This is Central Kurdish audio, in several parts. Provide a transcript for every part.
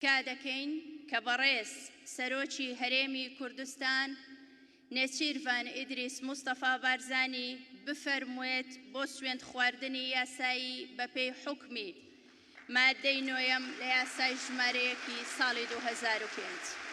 کادەکەین کە بەڕێز سەرۆکی هەرێمی کوردستان نێچیروان ئیدریس مستەفا بارزانی بفەرموێت بۆ سوێند خواردنی یاسایی بەپێی حوکمی مادەی نۆیەم لە یاسای ژمارەیەکی ساڵی 2005.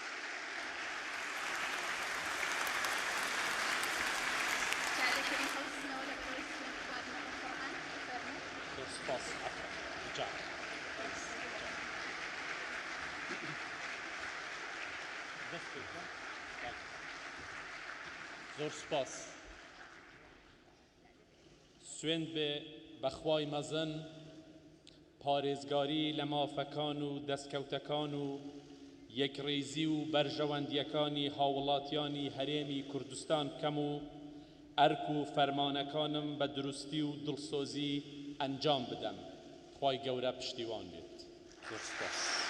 زۆر سپاس. سوێند بێ بەخوای مەزن پارێزگاری لە مافەکان و دەستکەوتەکان و یەکڕێزی و بەرژەوەندیەکانی هاوڵاتیانی هەرێمی کوردستان کەم و ئەرک و فەرمانەکانم بە دروستی و دڵسۆزی ئەنجام بدەم. خوای گەورە پشتیوان بێت. زۆر سپاس.